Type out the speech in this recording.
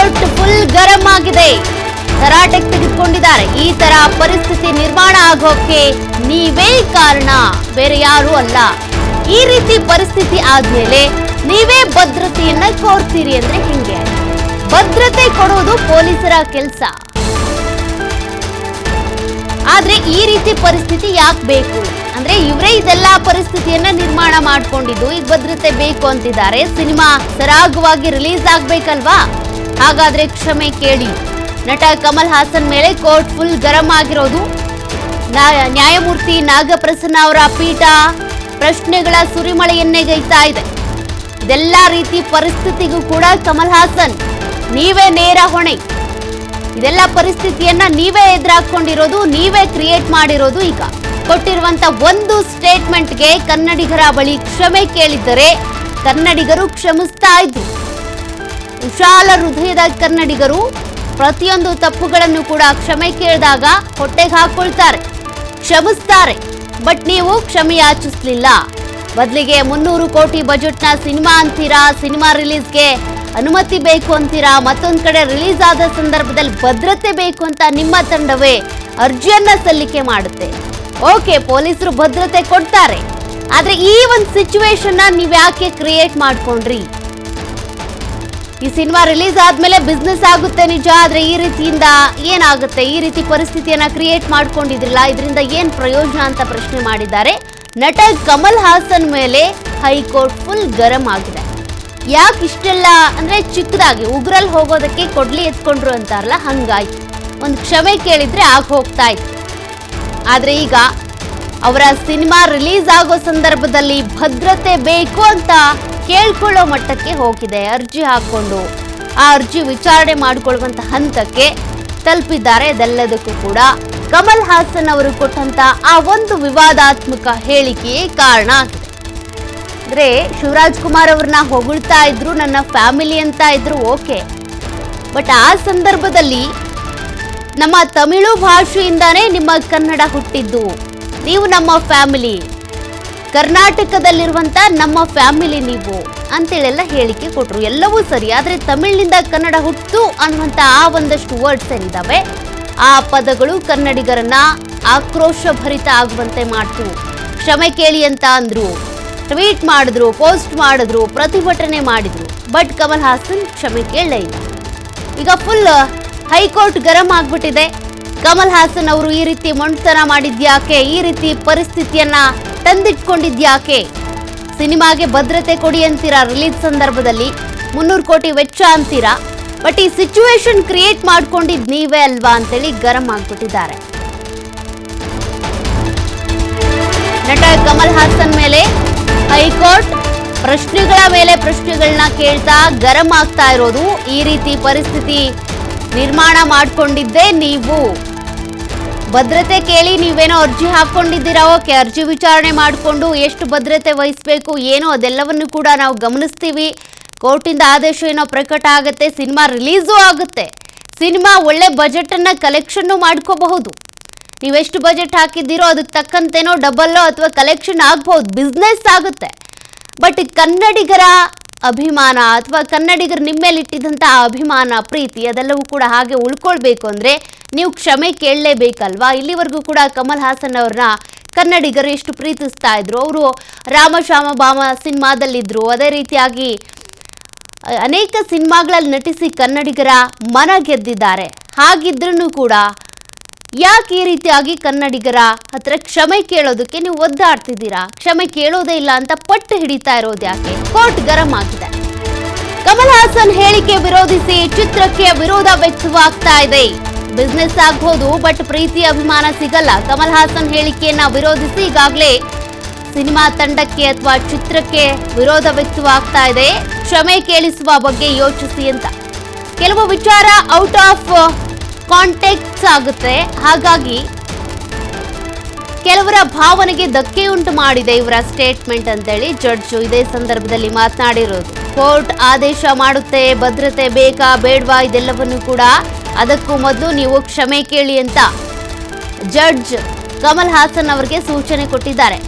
Court full ಗರಂ ಆಗಿದೆ, ತರಾಟೆಗೆ ತೆಗೆದುಕೊಂಡಿದ್ದಾರೆ. ಈ ತರ ಪರಿಸ್ಥಿತಿ ನಿರ್ಮಾಣ ಆಗೋಕೆ ನೀವೇ ಕಾರಣ, ಬೇರೆ ಯಾರು ಅಲ್ಲ. ಈ ರೀತಿ ಪರಿಸ್ಥಿತಿ ಆದ್ಮೇಲೆ ನೀವೇ ಭದ್ರತೆಯನ್ನ ಕೋರ್ತೀರಿ ಅಂದ್ರೆ ಹಿಂಗೆ? ಭದ್ರತೆ ಕೊಡೋದು ಪೊಲೀಸರ ಕೆಲಸ. ಆದ್ರೆ ಈ ರೀತಿ ಪರಿಸ್ಥಿತಿ ಯಾಕೆ ಬೇಕು ಅಂದ್ರೆ ಇವರೇ ಇದೆಲ್ಲ ಪರಿಸ್ಥಿತಿಯನ್ನ ನಿರ್ಮಾಣ ಮಾಡ್ಕೊಂಡಿದ್ದು. ಈಗ ಭದ್ರತೆ ಬೇಕು ಅಂತಿದ್ದಾರೆ. ಸಿನಿಮಾ ಸರಾಗವಾಗಿ ರಿಲೀಸ್ ಆಗ್ಬೇಕಲ್ವಾ? ಹಾಗಾದ್ರೆ ಕ್ಷಮೆ ಕೇಳಿ. ನಟ ಕಮಲ್ ಹಾಸನ್ ಮೇಲೆ ಕೋರ್ಟ್ ಫುಲ್ ಗರಂ ಆಗಿರೋದು. ನ್ಯಾಯಮೂರ್ತಿ ನಾಗಪ್ರಸನ್ನ ಅವರ ಪೀಠ ಪ್ರಶ್ನೆಗಳ ಸುರಿಮಳೆಯನ್ನೇ ಗೈತಾ ಇದೆ. ಇದೆಲ್ಲ ರೀತಿ ಪರಿಸ್ಥಿತಿಗೂ ಕೂಡ ಕಮಲ್ ಹಾಸನ್ ನೀವೇ ನೇರ ಹೊಣೆ. ಇದೆಲ್ಲ ಪರಿಸ್ಥಿತಿಯನ್ನ ನೀವೇ ಎದುರಾಕೊಂಡಿರೋದು, ನೀವೇ ಕ್ರಿಯೇಟ್ ಮಾಡಿರೋದು. ಈಗ ಕೊಟ್ಟಿರುವಂತ ಒಂದು ಸ್ಟೇಟ್ಮೆಂಟ್ಗೆ ಕನ್ನಡಿಗರ ಬಳಿ ಕ್ಷಮೆ ಕೇಳಿದ್ದರೆ ಕನ್ನಡಿಗರು ಕ್ಷಮಿಸ್ತಾ ಇದ್ರು. ವಿಶಾಲ ಹೃದಯದ ಕನ್ನಡಿಗರು ಪ್ರತಿಯೊಂದು ತಪ್ಪುಗಳನ್ನು ಕೂಡ ಕ್ಷಮೆ ಕೇಳಿದಾಗ ಹೊಟ್ಟೆಗೆ ಹಾಕೊಳ್ತಾರೆ, ಕ್ಷಮಿಸ್ತಾರೆ. ಬಟ್ ನೀವು ಕ್ಷಮೆ ಯಾಚಿಸ್ಲಿಲ್ಲ. ಬದಲಿಗೆ 300 ಕೋಟಿ ಬಜೆಟ್ನ ಸಿನಿಮಾ ಅಂತೀರಾ, ಸಿನಿಮಾ ರಿಲೀಸ್ಗೆ ಅನುಮತಿ ಬೇಕು ಅಂತೀರಾ, ಮತ್ತೊಂದು ಕಡೆ ರಿಲೀಸ್ ಆದ ಸಂದರ್ಭದಲ್ಲಿ ಭದ್ರತೆ ಬೇಕು ಅಂತ ನಿಮ್ಮ ತಂಡವೇ ಅರ್ಜಿಯನ್ನ ಸಲ್ಲಿಕೆ ಮಾಡುತ್ತೆ. ಓಕೆ, ಪೊಲೀಸರು ಭದ್ರತೆ ಕೊಡ್ತಾರೆ, ಆದ್ರೆ ಈ ಒಂದು ಸಿಚುವೇಶನ್ ನೀವ್ ಯಾಕೆ ಕ್ರಿಯೇಟ್ ಮಾಡ್ಕೊಂಡ್ರಿ? ಈ ಸಿನಿಮಾ ರಿಲೀಸ್ ಆದ್ಮೇಲೆ ಬಿಸ್ನೆಸ್ ಆಗುತ್ತೆ ನಿಜ, ಆದ್ರೆ ಈ ರೀತಿಯಿಂದ ಏನಾಗುತ್ತೆ? ಈ ರೀತಿ ಪರಿಸ್ಥಿತಿಯನ್ನ ಕ್ರಿಯೇಟ್ ಮಾಡ್ಕೊಂಡಿದ್ರಲ್ಲ, ಇದರಿಂದ ಏನ್ ಪ್ರಯೋಜನ ಅಂತ ಪ್ರಶ್ನೆ ಮಾಡಿದ್ದಾರೆ. ನಟ ಕಮಲ್ ಹಾಸನ್ ಮೇಲೆ ಹೈಕೋರ್ಟ್ ಫುಲ್ ಗರಂ ಆಗಿದೆ. ಯಾಕೆ ಇಷ್ಟೆಲ್ಲ ಅಂದ್ರೆ ಚಿಕ್ಕದಾಗಿ ಉಗ್ರಲ್ಲಿ ಹೋಗೋದಕ್ಕೆ ಕೊಡ್ಲಿ ಎತ್ಕೊಂಡ್ರು ಅಂತಾರಲ್ಲ, ಹಂಗಾಯ್ತು. ಒಂದು ಕ್ಷಮೆ ಕೇಳಿದ್ರೆ ಆಗ ಹೋಗ್ತಾ ಇತ್ತು. ಆದ್ರೆ ಈಗ ಅವರ ಸಿನಿಮಾ ರಿಲೀಸ್ ಆಗೋ ಸಂದರ್ಭದಲ್ಲಿ ಭದ್ರತೆ ಬೇಕು ಅಂತ ಕೇಳ್ಕೊಳ್ಳೋ ಮಟ್ಟಕ್ಕೆ ಹೋಗಿದೆ. ಅರ್ಜಿ ಹಾಕೊಂಡು ಆ ಅರ್ಜಿ ವಿಚಾರಣೆ ಮಾಡಿಕೊಳ್ಳುವಂತ ಹಂತಕ್ಕೆ ತಲುಪಿದ್ದಾರೆ. ಇದೆಲ್ಲದಕ್ಕೂ ಕೂಡ ಕಮಲ್ ಹಾಸನ್ ಅವರು ಕೊಟ್ಟಂತ ಆ ಒಂದು ವಿವಾದಾತ್ಮಕ ಹೇಳಿಕೆಯೇ ಕಾರಣ ಆಗಿದೆ. ಅಂದ್ರೆ ಶಿವರಾಜ್ ಕುಮಾರ್ ಅವ್ರನ್ನ ಹೊಗಳ್ತಾ ಇದ್ರು, ನನ್ನ ಫ್ಯಾಮಿಲಿ ಅಂತ ಇದ್ರು, ಓಕೆ. ಬಟ್ ಆ ಸಂದರ್ಭದಲ್ಲಿ ನಮ್ಮ ತಮಿಳು ಭಾಷೆಯಿಂದಾನೇ ನಿಮ್ಮ ಕನ್ನಡ ಹುಟ್ಟಿದ್ದು, ನೀವು ನಮ್ಮ ಫ್ಯಾಮಿಲಿ, ಕರ್ನಾಟಕದಲ್ಲಿರುವಂತ ನಮ್ಮ ಫ್ಯಾಮಿಲಿ ನೀವು ಅಂತೇಳೆಲ್ಲ ಹೇಳಿಕೆ ಕೊಟ್ರು. ಎಲ್ಲವೂ ಸರಿ, ಆದ್ರೆ ತಮಿಳಿನಿಂದ ಕನ್ನಡ ಹುಟ್ಟು ಅನ್ನುವಂತ ಆ ಒಂದಷ್ಟು ವರ್ಡ್ಸ್ ಏನಿದಾವೆ, ಆ ಪದಗಳು ಕನ್ನಡಿಗರನ್ನ ಆಕ್ರೋಶ ಭರಿತ ಆಗುವಂತೆ ಮಾಡ್ತು. ಕ್ಷಮೆ ಕೇಳಿ ಅಂತ ಅಂದ್ರು, ಟ್ವೀಟ್ ಮಾಡಿದ್ರು, ಪೋಸ್ಟ್ ಮಾಡಿದ್ರು, ಪ್ರತಿಭಟನೆ ಮಾಡಿದ್ರು. ಬಟ್ ಕಮಲ್ ಹಾಸನ್ ಕ್ಷಮೆ ಕೇಳಲೇ ಇಲ್ಲ. ಈಗ ಫುಲ್ ಹೈಕೋರ್ಟ್ ಗರಂ ಆಗ್ಬಿಟ್ಟಿದೆ. ಕಮಲ್ ಹಾಸನ್ ಅವರು ಈ ರೀತಿ ಮೊಂಡ್ತನ ಮಾಡಿದ್ಯಾಕೆ? ಈ ರೀತಿ ಪರಿಸ್ಥಿತಿಯನ್ನ ತಂದಿಟ್ಕೊಂಡಿದ್ಯಾಕೆ? ಸಿನಿಮಾಗೆ ಭದ್ರತೆ ಕೊಡಿ ಅಂತೀರಾ, ರಿಲೀಸ್ ಸಂದರ್ಭದಲ್ಲಿ 300 ಕೋಟಿ ವೆಚ್ಚ ಅಂತೀರಾ, ಬಟ್ ಈ ಸಿಚುವೇಶನ್ ಕ್ರಿಯೇಟ್ ಮಾಡ್ಕೊಂಡಿದ್ ನೀವೇ ಅಲ್ವಾ ಅಂತೇಳಿ ಗರಂ ಆಗ್ಬಿಟ್ಟಿದ್ದಾರೆ. ನಟ ಕಮಲ್ ಹಾಸನ್ ಮೇಲೆ ಹೈಕೋರ್ಟ್ ಪ್ರಶ್ನೆಗಳ ಮೇಲೆ ಪ್ರಶ್ನೆಗಳನ್ನ ಕೇಳ್ತಾ ಗರಂ ಆಗ್ತಾ ಇರೋದು. ಈ ರೀತಿ ಪರಿಸ್ಥಿತಿ ನಿರ್ಮಾಣ ಮಾಡ್ಕೊಂಡಿದ್ದೇ ನೀವು. ಭದ್ರತೆ ಕೇಳಿ ನೀವೇನೋ ಅರ್ಜಿ ಹಾಕೊಂಡಿದ್ದೀರಾ, ಓಕೆ, ಅರ್ಜಿ ವಿಚಾರಣೆ ಮಾಡಿಕೊಂಡು ಎಷ್ಟು ಭದ್ರತೆ ವಹಿಸಬೇಕು ಏನೋ ಅದೆಲ್ಲವನ್ನು ಕೂಡ ನಾವು ಗಮನಿಸ್ತೀವಿ. ಕೋರ್ಟಿಂದ ಆದೇಶ ಏನೋ ಪ್ರಕಟ ಆಗುತ್ತೆ, ಸಿನಿಮಾ ರಿಲೀಸು ಆಗುತ್ತೆ, ಸಿನಿಮಾ ಒಳ್ಳೆ ಬಜೆಟನ್ನು ಕಲೆಕ್ಷನ್ನು ಮಾಡ್ಕೋಬಹುದು. ನೀವೆಷ್ಟು ಬಜೆಟ್ ಹಾಕಿದ್ದೀರೋ ಅದಕ್ಕೆ ತಕ್ಕಂತೇನೋ ಡಬಲ್ಲೋ ಅಥವಾ ಕಲೆಕ್ಷನ್ ಆಗ್ಬಹುದು, ಬಿಸ್ನೆಸ್ ಆಗುತ್ತೆ. ಬಟ್ ಕನ್ನಡಿಗರ ಅಭಿಮಾನ ಅಥವಾ ಕನ್ನಡಿಗರು ನಿಮ್ಮ ಮೇಲೆ ಇಟ್ಟಿದ್ದಂಥ ಅಭಿಮಾನ, ಪ್ರೀತಿ ಅದೆಲ್ಲವೂ ಕೂಡ ಹಾಗೆ ಉಳ್ಕೊಳ್ಬೇಕು ಅಂದರೆ ನೀವು ಕ್ಷಮೆ ಕೇಳಲೇಬೇಕಲ್ವಾ? ಇಲ್ಲಿವರೆಗೂ ಕೂಡ ಕಮಲ್ ಹಾಸನ್ ಅವ್ರನ್ನ ಕನ್ನಡಿಗರು ಎಷ್ಟು ಪ್ರೀತಿಸ್ತಾ ಇದ್ರು. ಅವರು ರಾಮಶ್ಯಾಮ ಬಾಮ ಸಿನಿಮಾದಲ್ಲಿದ್ದರು, ಅದೇ ರೀತಿಯಾಗಿ ಅನೇಕ ಸಿನಿಮಾಗಳಲ್ಲಿ ನಟಿಸಿ ಕನ್ನಡಿಗರ ಮನ ಗೆದ್ದಿದ್ದಾರೆ. ಹಾಗಿದ್ರೂ ಕೂಡ ಯಾಕೆ ಈ ರೀತಿಯಾಗಿ ಕನ್ನಡಿಗರ ಹತ್ರ ಕ್ಷಮೆ ಕೇಳೋದಕ್ಕೆ ನೀವು ಒದ್ದಾಡ್ತಿದ್ದೀರಾ? ಕ್ಷಮೆ ಕೇಳೋದೇ ಇಲ್ಲ ಅಂತ ಪಟ್ಟು ಹಿಡಿತಾ ಇರೋದು ಯಾಕೆ? ಕೋರ್ಟ್ ಗರಂ ಆಗಿದೆ. ಕಮಲ್ ಹಾಸನ್ ಹೇಳಿಕೆ ವಿರೋಧಿಸಿ ಚಿತ್ರಕ್ಕೆ ವಿರೋಧ ವ್ಯಕ್ತವಾಗ್ತಾ ಇದೆ. ಬಿಸ್ನೆಸ್ ಆಗ್ಬೋದು, ಬಟ್ ಪ್ರೀತಿ ಅಭಿಮಾನ ಸಿಗಲ್ಲ. ಕಮಲ್ ಹಾಸನ್ ಹೇಳಿಕೆಯನ್ನ ವಿರೋಧಿಸಿ ಈಗಾಗಲೇ ಸಿನಿಮಾ ತಂಡಕ್ಕೆ ಅಥವಾ ಚಿತ್ರಕ್ಕೆ ವಿರೋಧ ವ್ಯಕ್ತವಾಗ್ತಾ ಇದೆ. ಕ್ಷಮೆ ಕೇಳಿಸುವ ಬಗ್ಗೆ ಯೋಚಿಸಿ ಅಂತ. ಕೆಲವು ವಿಚಾರ ಔಟ್ ಆಫ್ ಕಾಂಟೆಕ್ಸ್ಟ್ ಆಗುತ್ತೆ, ಹಾಗಾಗಿ ಕೆಲವರ ಭಾವನೆಗೆ ಧಕ್ಕೆ ಉಂಟು ಮಾಡಿದೆ ಇವರ ಸ್ಟೇಟ್ಮೆಂಟ್ ಅಂತೇಳಿ ಜಡ್ಜ್ ಇದೇ ಸಂದರ್ಭದಲ್ಲಿ ಮಾತನಾಡಿರೋದು. ಕೋರ್ಟ್ ಆದೇಶ ಮಾಡುತ್ತೆ, ಭದ್ರತೆ ಬೇಕಾ ಬೇಡವಾ ಇದೆಲ್ಲವನ್ನು ಕೂಡ, ಅದಕ್ಕೂ ಮೊದಲು ನೀವು ಕ್ಷಮೆ ಕೇಳಿ ಅಂತ ಜಡ್ಜ್ ಕಮಲ್ ಹಾಸನ್ ಅವರಿಗೆ ಸೂಚನೆ ಕೊಟ್ಟಿದ್ದಾರೆ.